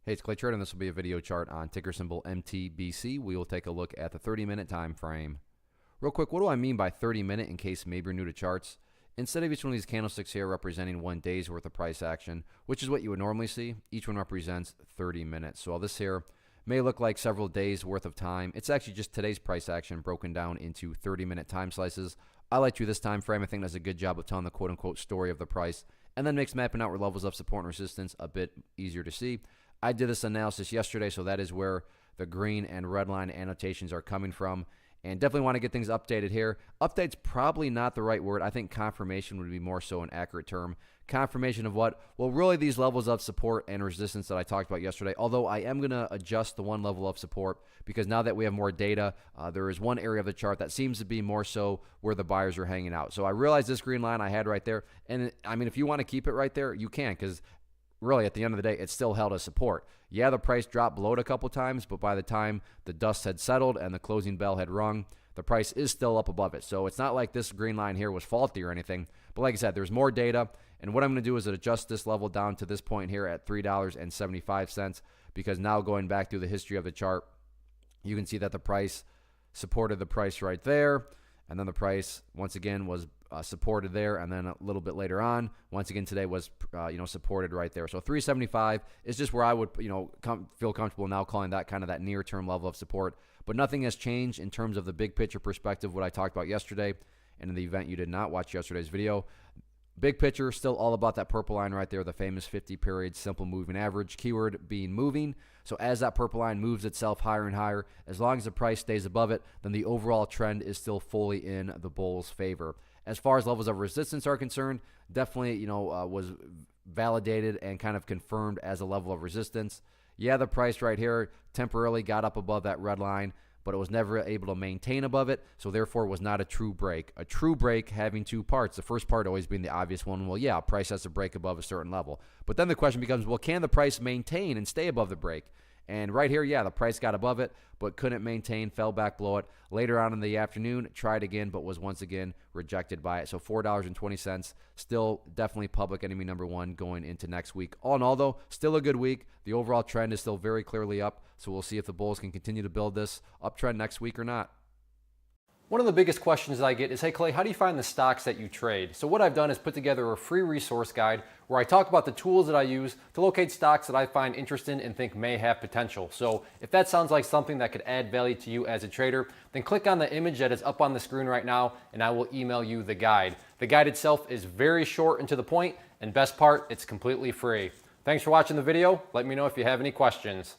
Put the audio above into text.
Hey, it's Clay Trader, and this will be a video chart on ticker symbol MTBC. We will take a look at the 30-minute time frame. Real quick, what do I mean by 30-minute in case maybe you're new to charts? Instead of each one of these candlesticks here representing 1 day's worth of price action, which is what you would normally see, each one represents 30 minutes. So all this here may look like several days worth of time. It's actually just today's price action broken down into 30-minute time slices. I like to this time frame. I think does a good job of telling the quote-unquote story of the price, and then makes mapping out where levels of support and resistance a bit easier to see. I did this analysis yesterday, so that is where the green and red line annotations are coming from. And definitely want to get things updated here. Update's probably not the right word. I think confirmation would be more so an accurate term. Confirmation of what? Well, really these levels of support and resistance that I talked about yesterday, although I am going to adjust the one level of support because now that we have more data, there is one area of the chart that seems to be more so where the buyers are hanging out. So I realized this green line I had right there, and I mean, if you want to keep it right there, you can, because really, at the end of the day, it's still held as support. Yeah, the price dropped below it a couple times, but by the time the dust had settled and the closing bell had rung, the price is still up above it. So it's not like this green line here was faulty or anything. But like I said, there's more data. And what I'm going to do is adjust this level down to this point here at $3.75, because now going back through the history of the chart, you can see that the price supported the price right there. And then the price, once again, was supported there, and then a little bit later on, once again today was supported right there. So 375 is just where I would feel comfortable now calling that kind of that near-term level of support. But nothing has changed in terms of the big picture perspective, what I talked about yesterday, and in the event you did not watch yesterday's video. Big picture, still all about that purple line right there, the famous 50-period simple moving average, keyword being moving. So as that purple line moves itself higher and higher, as long as the price stays above it, then the overall trend is still fully in the bull's favor. As far as levels of resistance are concerned, definitely, was validated and kind of confirmed as a level of resistance. Yeah, the price right here temporarily got up above that red line, but it was never able to maintain above it, so therefore it was not a true break. A true break having two parts. The first part always being the obvious one. Well, yeah, price has to break above a certain level. But then the question becomes, well, can the price maintain and stay above the break? And right here, yeah, the price got above it, but couldn't maintain, fell back below it. Later on in the afternoon, tried again, but was once again rejected by it. So $4.20, still definitely public enemy number one going into next week. All in all, though, still a good week. The overall trend is still very clearly up, so we'll see if the bulls can continue to build this uptrend next week or not. One of the biggest questions I get is, hey Clay, how do you find the stocks that you trade? So what I've done is put together a free resource guide where I talk about the tools that I use to locate stocks that I find interesting and think may have potential. So if that sounds like something that could add value to you as a trader, then click on the image that is up on the screen right now and I will email you the guide. The guide itself is very short and to the point, and best part, it's completely free. Thanks for watching the video. Let me know if you have any questions.